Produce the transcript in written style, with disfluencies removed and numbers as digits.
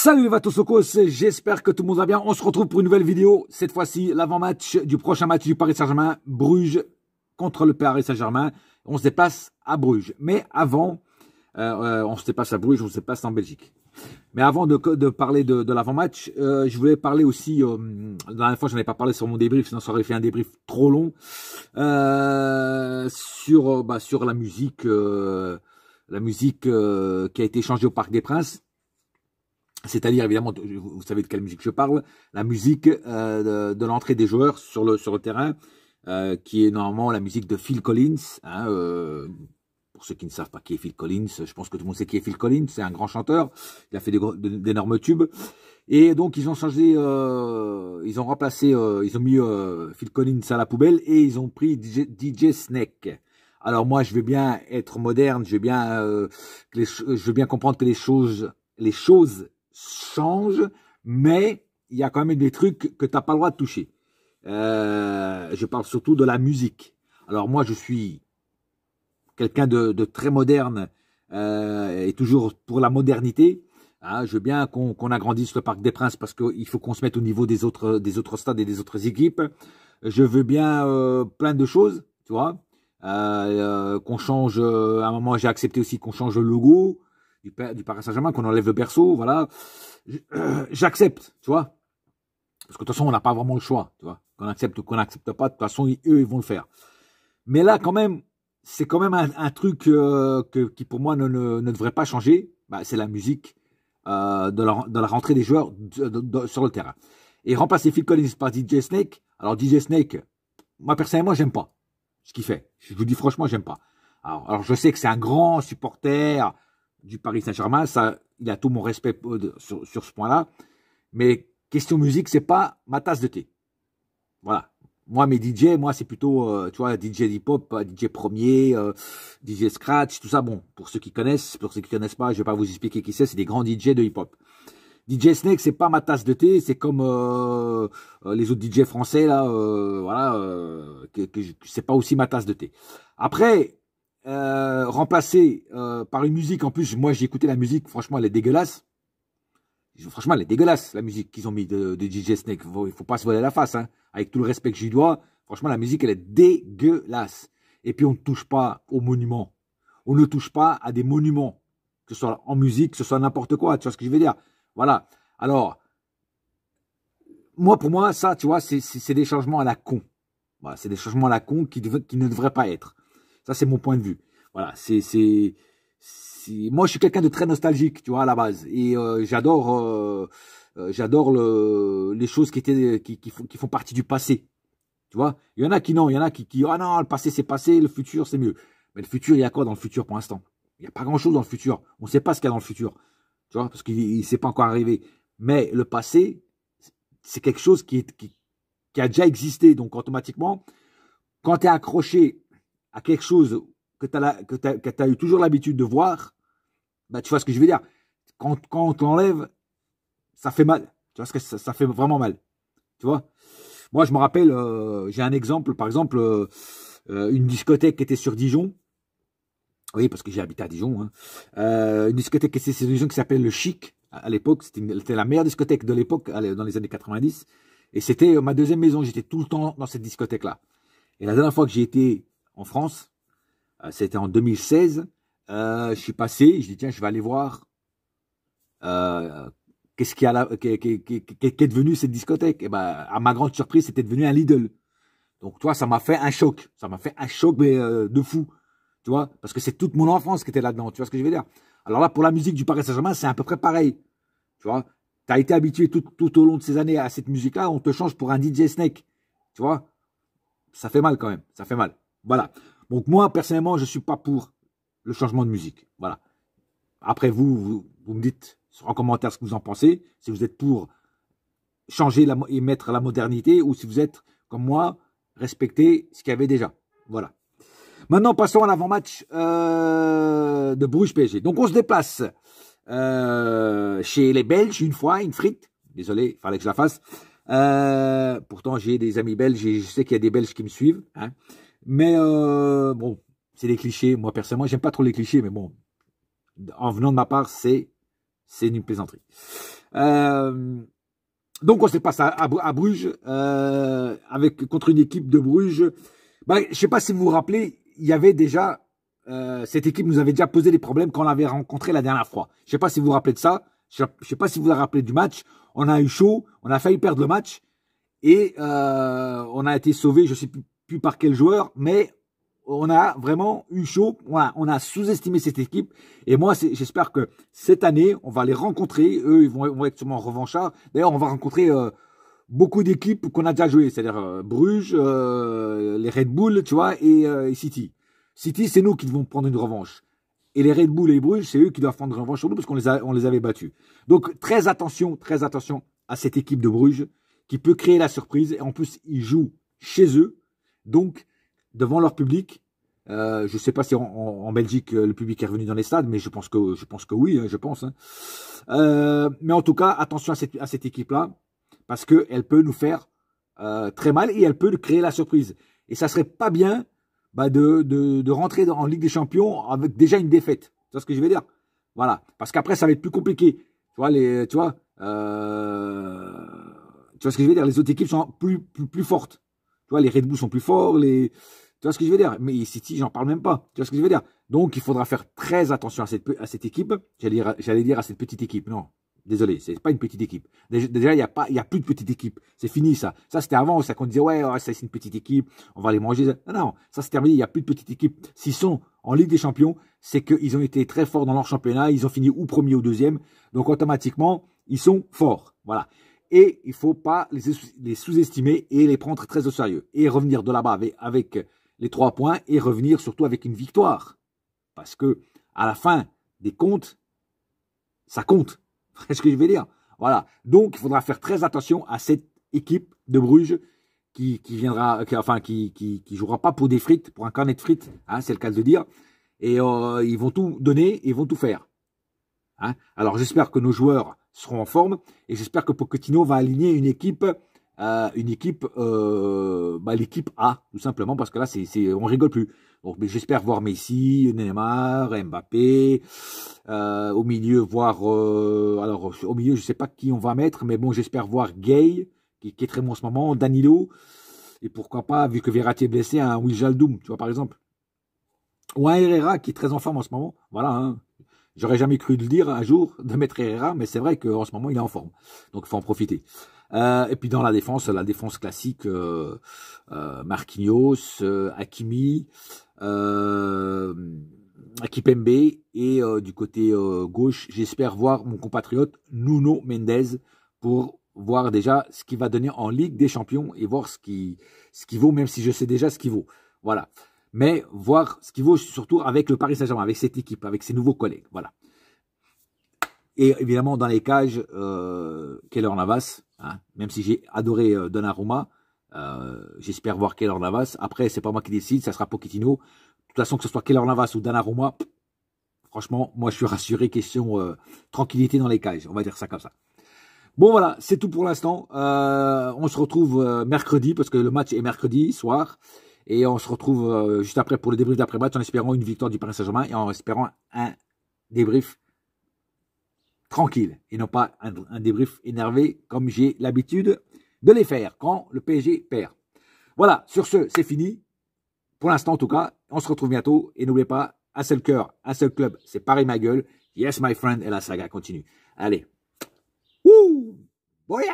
Salut les Vatosokos, j'espère que tout le monde va bien. On se retrouve pour une nouvelle vidéo. Cette fois-ci, l'avant-match du prochain match du Paris Saint-Germain, Bruges contre le Paris Saint-Germain. On se déplace à Bruges. Mais avant, on se déplace à Bruges, on se déplace en Belgique. Mais avant de parler de l'avant-match, je voulais parler aussi, la dernière fois je n'en ai pas parlé sur mon débrief, sinon ça aurait fait un débrief trop long, sur la musique qui a été changée au Parc des Princes. C'est-à-dire, évidemment, vous savez de quelle musique je parle, la musique de l'entrée des joueurs sur le terrain, qui est normalement la musique de Phil Collins. Hein, pour ceux qui ne savent pas qui est Phil Collins, je pense que tout le monde sait qui est Phil Collins, c'est un grand chanteur, il a fait d'énormes tubes. Et donc, ils ont changé, ils ont remplacé, ils ont mis Phil Collins à la poubelle et ils ont pris DJ Snake. Alors moi, je veux bien être moderne, je veux bien comprendre que les choses change, mais il y a quand même des trucs que tu n'as pas le droit de toucher. Je parle surtout de la musique. Alors moi, je suis quelqu'un de très moderne et toujours pour la modernité. Hein, je veux bien qu'on agrandisse le Parc des Princes parce qu'il faut qu'on se mette au niveau des autres stades et des autres équipes. Je veux bien plein de choses, tu vois. Qu'on change, à un moment j'ai accepté aussi qu'on change le logo du Paris Saint-Germain, qu'on enlève le berceau, voilà. J'accepte, tu vois. Parce que de toute façon, on n'a pas vraiment le choix, tu vois. Qu'on accepte ou qu'on n'accepte pas, de toute façon, eux, ils vont le faire. Mais là, quand même, c'est quand même un truc qui, pour moi, ne devrait pas changer. Bah, c'est la musique de la rentrée des joueurs sur le terrain. Et remplacer Phil Collins par DJ Snake. Alors, DJ Snake, moi, personnellement, j'aime pas ce qu'il fait. Je vous dis franchement, j'aime pas. Alors, je sais que c'est un grand supporter du Paris Saint-Germain, ça, il a tout mon respect sur ce point-là. Mais question musique, c'est pas ma tasse de thé. Voilà. Moi, mes DJ, c'est plutôt, tu vois, DJ hip-hop, DJ premier, DJ scratch, tout ça. Bon, pour ceux qui connaissent pas, je vais pas vous expliquer qui c'est des grands DJ de hip-hop. DJ Snake, c'est pas ma tasse de thé, c'est comme les autres DJ français là, voilà, c'est pas aussi ma tasse de thé. Après, remplacé par une musique, en plus, moi j'ai écouté la musique, franchement elle est dégueulasse. Franchement, elle est dégueulasse, la musique qu'ils ont mis de DJ Snake. Il faut pas se voiler la face, hein. Avec tout le respect que je lui dois, franchement, la musique, elle est dégueulasse. Et puis, on ne touche pas aux monuments. On ne touche pas à des monuments. Que ce soit en musique, que ce soit n'importe quoi. Tu vois ce que je veux dire? Voilà. Alors, pour moi, ça, tu vois, c'est des changements à la con. Voilà, c'est des changements à la con qui ne devraient pas être. Ça, c'est mon point de vue. Voilà, moi, je suis quelqu'un de très nostalgique, tu vois, à la base. Et j'adore les choses qui font partie du passé. Tu vois, il y en a qui non, il y en a qui ah non, le passé c'est passé, le futur c'est mieux. Mais le futur, il y a quoi dans le futur pour l'instant? Il n'y a pas grand-chose dans le futur. On ne sait pas ce qu'il y a dans le futur. Tu vois, parce qu'il ne s'est pas encore arrivé. Mais le passé, c'est quelque chose qui a déjà existé. Donc, automatiquement, quand tu es accroché à quelque chose que tu as eu toujours l'habitude de voir, bah, tu vois ce que je veux dire. Quand on t'enlève, ça fait mal. Tu vois ce que ça fait vraiment mal. Tu vois. Moi, je me rappelle, j'ai un exemple, par exemple, une discothèque qui était sur Dijon. Oui, parce que j'ai habité à Dijon. Hein. Une discothèque qui était sur Dijon qui s'appelle Le Chic. À l'époque, c'était la meilleure discothèque de l'époque, dans les années 90. Et c'était ma deuxième maison. J'étais tout le temps dans cette discothèque-là. Et la dernière fois que j'ai été en France, c'était en 2016. Je suis passé, je dis tiens, je vais aller voir qu'est-ce qu'il y a là, qu'est devenu cette discothèque. Et ben, à ma grande surprise, c'était devenu un Lidl. Donc, toi, ça m'a fait un choc. Ça m'a fait un choc mais, de fou. Tu vois, parce que c'est toute mon enfance qui était là-dedans. Tu vois ce que je veux dire? Alors là, pour la musique du Paris Saint-Germain, c'est à peu près pareil. Tu vois, tu as été habitué tout au long de ces années à cette musique-là, on te change pour un DJ Snake. Tu vois, ça fait mal quand même. Ça fait mal. Voilà. Donc, moi, personnellement, je ne suis pas pour le changement de musique. Voilà. Après, vous me dites en commentaire ce que vous en pensez. Si vous êtes pour changer et mettre la modernité ou si vous êtes, comme moi, respecter ce qu'il y avait déjà. Voilà. Maintenant, passons à l'avant-match de Bruges PSG. Donc, on se déplace chez les Belges une fois, une frite. Désolé, il fallait que je la fasse. Pourtant, j'ai des amis belges et je sais qu'il y a des Belges qui me suivent. Hein. Mais bon, c'est des clichés. Moi, personnellement, j'aime pas trop les clichés, mais bon, en venant de ma part, c'est une plaisanterie. Donc on se passe à Bruges, contre une équipe de Bruges. Bah, je ne sais pas si vous vous rappelez, il y avait déjà, cette équipe nous avait déjà posé des problèmes quand on l'avait rencontré la dernière fois. Je ne sais pas si vous vous rappelez de ça. Je ne sais pas si vous vous rappelez du match. On a eu chaud, on a failli perdre le match et on a été sauvé, je ne sais plus par quel joueur, mais on a vraiment eu chaud. Voilà, on a sous-estimé cette équipe. Et moi, j'espère que cette année, on va les rencontrer. Eux, ils vont être sûrement revanchards. D'ailleurs, on va rencontrer beaucoup d'équipes qu'on a déjà joué. C'est-à-dire Bruges, les Red Bull, tu vois, et City. City, c'est nous qui devons prendre une revanche. Et les Red Bull et Bruges, c'est eux qui doivent prendre une revanche sur nous parce qu'on les avait battus. Donc, très attention à cette équipe de Bruges qui peut créer la surprise. Et en plus, ils jouent chez eux. Donc, devant leur public. Je ne sais pas si en Belgique le public est revenu dans les stades, mais je pense que oui, hein, je pense. Hein. Mais en tout cas, attention à cette équipe-là, parce qu'elle peut nous faire très mal et elle peut créer la surprise. Et ça serait pas bien de rentrer en Ligue des Champions avec déjà une défaite. Tu vois ce que je veux dire? Voilà, parce qu'après ça va être plus compliqué. Tu vois tu vois ce que je veux dire? Les autres équipes sont plus fortes. Tu vois, les Red Bull sont plus forts, tu vois ce que je veux dire? Mais City, j'en parle même pas. Tu vois ce que je veux dire? Donc, il faudra faire très attention à cette équipe. J'allais dire à cette petite équipe. Non, désolé, c'est pas une petite équipe. Déjà, il y a plus de petite équipe. C'est fini, ça. Ça, c'était avant, ça qu'on disait, ouais, ça, c'est une petite équipe, on va les manger. Non, ça, c'est terminé, il n'y a plus de petite équipe. S'ils sont en Ligue des Champions, c'est qu'ils ont été très forts dans leur championnat, ils ont fini ou premier ou deuxième. Donc, automatiquement, ils sont forts. Voilà. Et il ne faut pas les sous-estimer et les prendre très au sérieux. Et revenir de là-bas avec les 3 points et revenir surtout avec une victoire. Parce que à la fin des comptes, ça compte. C'est ce que je vais dire. Voilà. Donc, il faudra faire très attention à cette équipe de Bruges qui jouera pas pour des frites, pour un carnet de frites, hein, c'est le cas de dire. Et ils vont tout donner, ils vont tout faire. Hein. Alors, j'espère que nos joueurs seront en forme et j'espère que Pochettino va aligner une équipe, l'équipe A, tout simplement, parce que là, on rigole plus. Donc, j'espère voir Messi, Neymar, Mbappé, au milieu, alors, au milieu, je sais pas qui on va mettre, mais bon, j'espère voir Gay, qui est très bon en ce moment, Danilo, et pourquoi pas, vu que Verratti est blessé, un Wijnaldum, tu vois, par exemple. Ou un Herrera, qui est très en forme en ce moment, voilà, hein. J'aurais jamais cru le dire un jour de mettre Herrera, mais c'est vrai qu'en ce moment, il est en forme. Donc, il faut en profiter. Et puis, dans la défense classique, Marquinhos, Hakimi, Kipembe. Et du côté gauche, j'espère voir mon compatriote Nuno Mendes pour voir déjà ce qu'il va donner en Ligue des Champions et voir ce qui vaut, même si je sais déjà ce qu'il vaut. Voilà. Mais voir ce qu'il vaut surtout avec le Paris Saint-Germain, avec cette équipe, avec ses nouveaux collègues. Voilà. Et évidemment, dans les cages, Keylor Navas, hein, même si j'ai adoré Donnarumma, j'espère voir Keylor Navas. Après, c'est pas moi qui décide, ça sera Pochettino. De toute façon, que ce soit Keylor Navas ou Donnarumma, franchement, moi je suis rassuré, question tranquillité dans les cages, on va dire ça comme ça. Bon voilà, c'est tout pour l'instant. On se retrouve mercredi, parce que le match est mercredi soir. Et on se retrouve juste après pour le débrief d'après-match en espérant une victoire du Paris Saint-Germain et en espérant un débrief tranquille et non pas un débrief énervé comme j'ai l'habitude de les faire quand le PSG perd. Voilà, sur ce, c'est fini. Pour l'instant en tout cas, on se retrouve bientôt et n'oubliez pas, un seul cœur, un seul club, c'est Paris ma gueule. Yes my friend et la saga continue. Allez. Wouh! Boya!